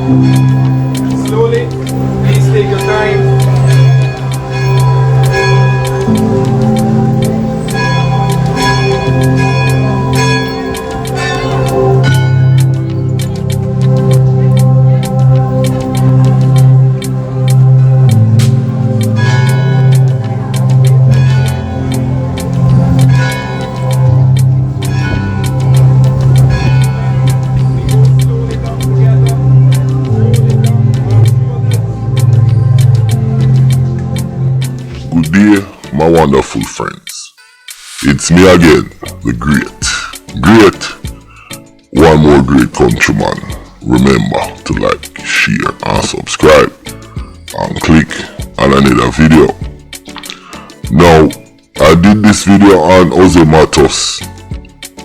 Slowly, please take your time. Good day, my wonderful friends. It's me again, the great. One more great countryman. Remember to like, share, and subscribe, and click on another video. Now, I did this video on Jose Matus.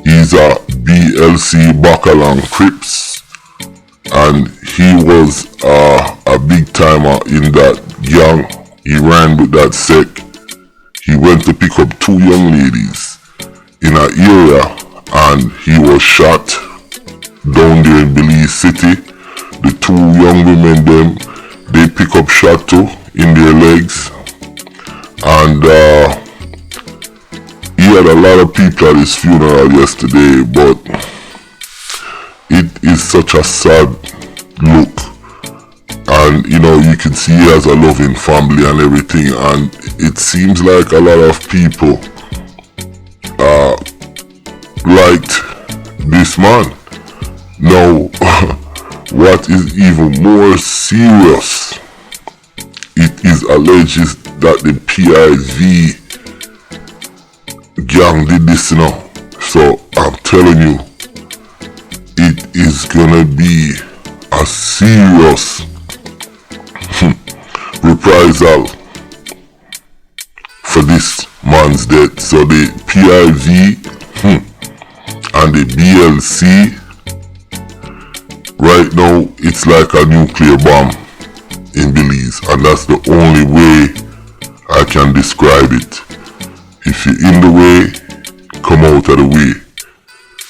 He's a BLC Bacalang Crips, and he was a big timer in that gang. He ran with that sec. He went to pick up two young ladies in an area and he was shot down there in Belize City. The two young women they pick up shot too in their legs. And he had a lot of people at his funeral yesterday, but it is such a sad look. And you know, you can see he has a loving family and everything, and it seems like a lot of people liked this man. Now, what is even more serious, it is alleged that the PIV gang did this, you know. So I'm telling you, it is gonna be a serious reprisal for this man's death. So the PIV and the BLC, right now it's like a nuclear bomb in Belize, and that's the only way I can describe it. If you're in the way, come out of the way,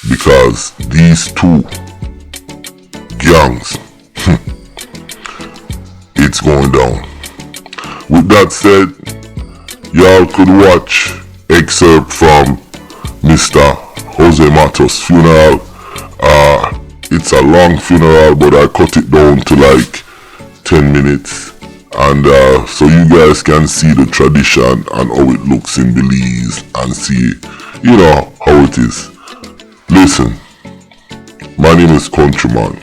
because these two gangs, it's going down. With that said, y'all could watch excerpt from Mr. Jose Matus' funeral. It's a long funeral, but I cut it down to like 10 minutes. And so you guys can see the tradition and how it looks in Belize and see, you know, how it is. Listen, my name is Countryman.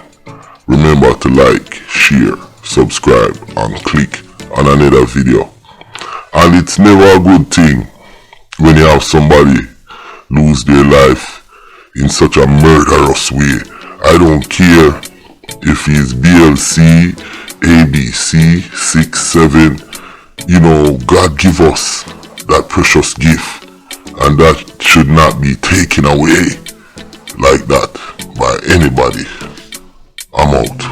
Remember to like, share, subscribe, and click on another video. And it's never a good thing when you have somebody lose their life in such a murderous way. I don't care if he's BLC, ABC, 6, 7, you know, God give us that precious gift, and that should not be taken away like that by anybody. I'm out.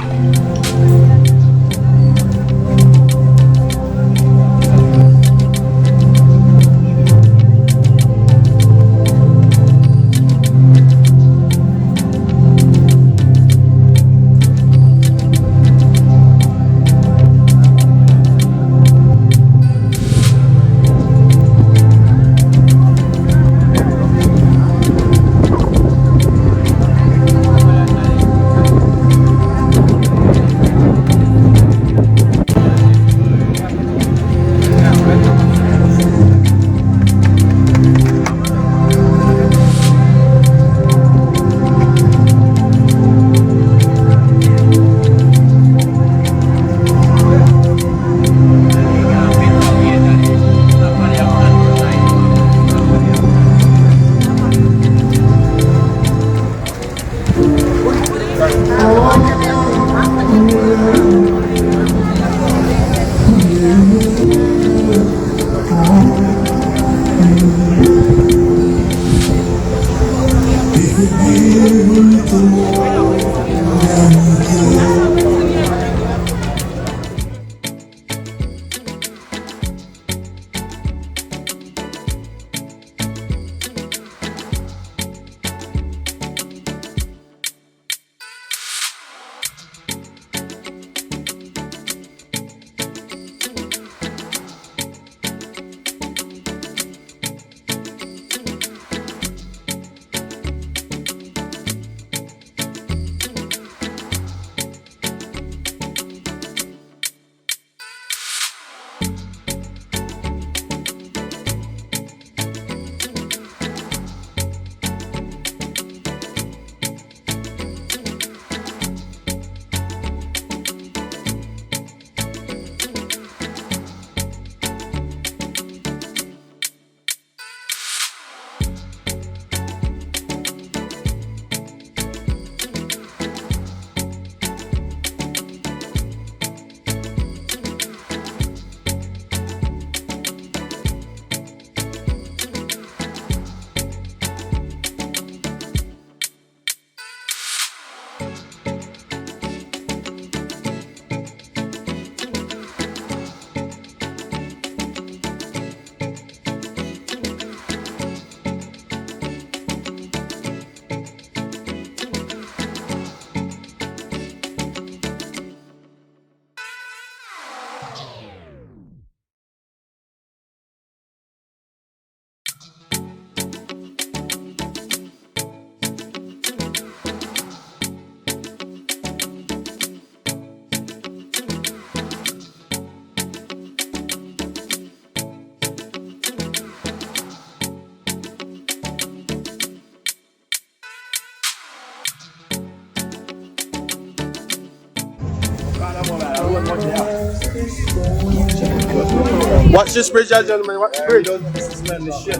Watch this bridge, gentlemen. Watch the bridge.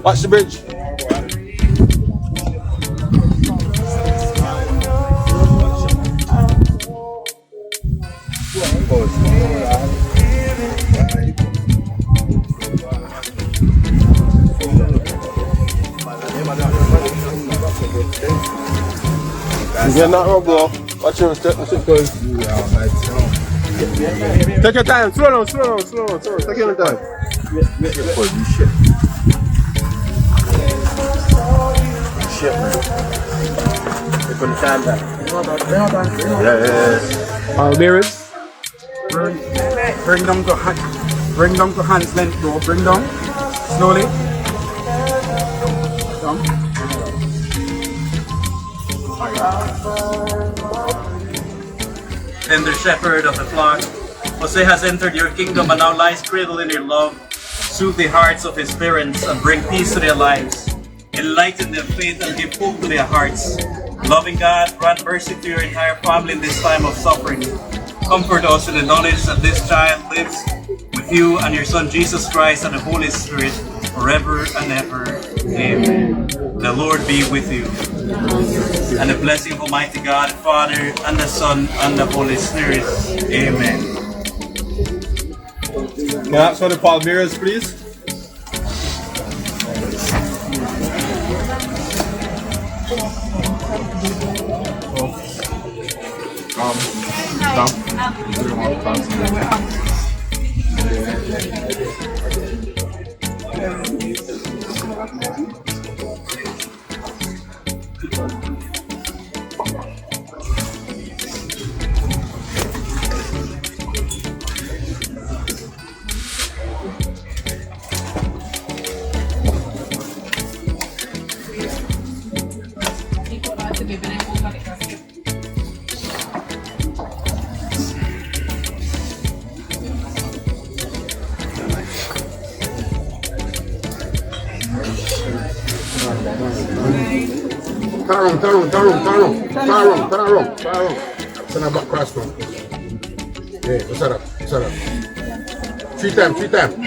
Watch the bridge. You're not wrong, bro. Watch your step. Take your time. Slow down. Take your time. Shit, man. You put the time back. Yeah. Bearers. Bring them to hands length, bro. Bring them slowly. Down. Tender shepherd of the flock, Jose has entered your kingdom and now lies cradled in your love. Soothe the hearts of his parents and bring peace to their lives. Enlighten their faith and give hope to their hearts. Loving God, grant mercy to your entire family in this time of suffering. Comfort us in the knowledge that this child lives with you and your Son Jesus Christ and the Holy Spirit forever and ever. Amen. The Lord be with you. And the blessing of Almighty God, the Father, and the Son, and the Holy Spirit. Amen. Can I ask for the pallbearers, please? Turn around. Turn back cross now. Yeah, what's that? Three times.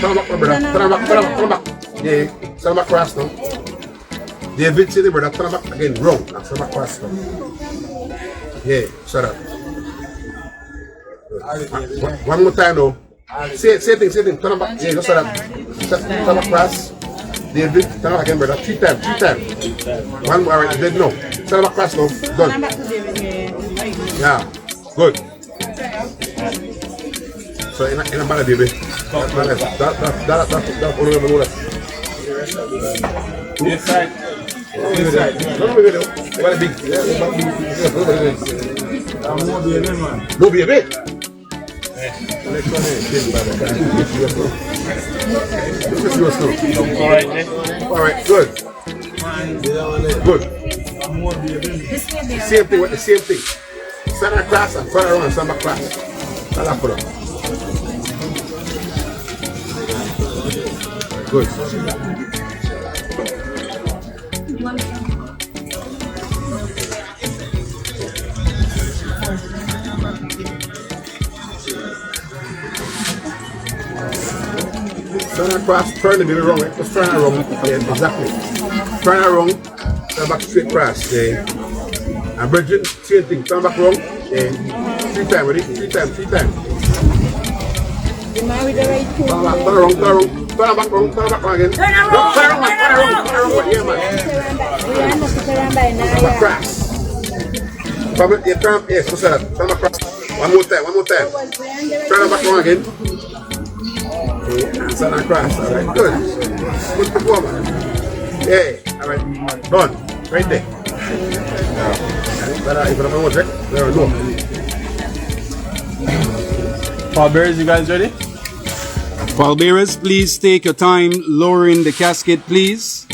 Turn back, my brother. Turn back. Yeah, turn back cross now. David said, brother, turn back again, wrong. Turn back cross now. Yeah, what's that? One more time now. Say thing. Turn back. Yeah, what's that? Turn back cross. David, turn back again, brother. Three times. One more, alright, dead now. Turn back cross now. Done. Yeah, good. So in a bad baby. That only know that. Inside. No, what a big. No baby. Alright, good. Same thing. Stand across and turn around and stand back across. Stand up for them. Good. Turn across, turn the baby wrong, right? Just turn around. Yeah, exactly. Turn around, turn back straight across. Yeah. And Bridget, same thing, turn back wrong. Yeah. Three times, ready? Three times. You married the right two. Turn back wrong again. Turn around. Yeah, man. Turn back across. Yes, what's that? Turn back across. One more time. Turn back wrong again. Yeah, turn across. Alright, good. Good performance. Yeah, alright. Done. Right there. If I'm going to check, there we go. Pallbearers, you guys ready? Pallbearers, please take your time lowering the casket, please.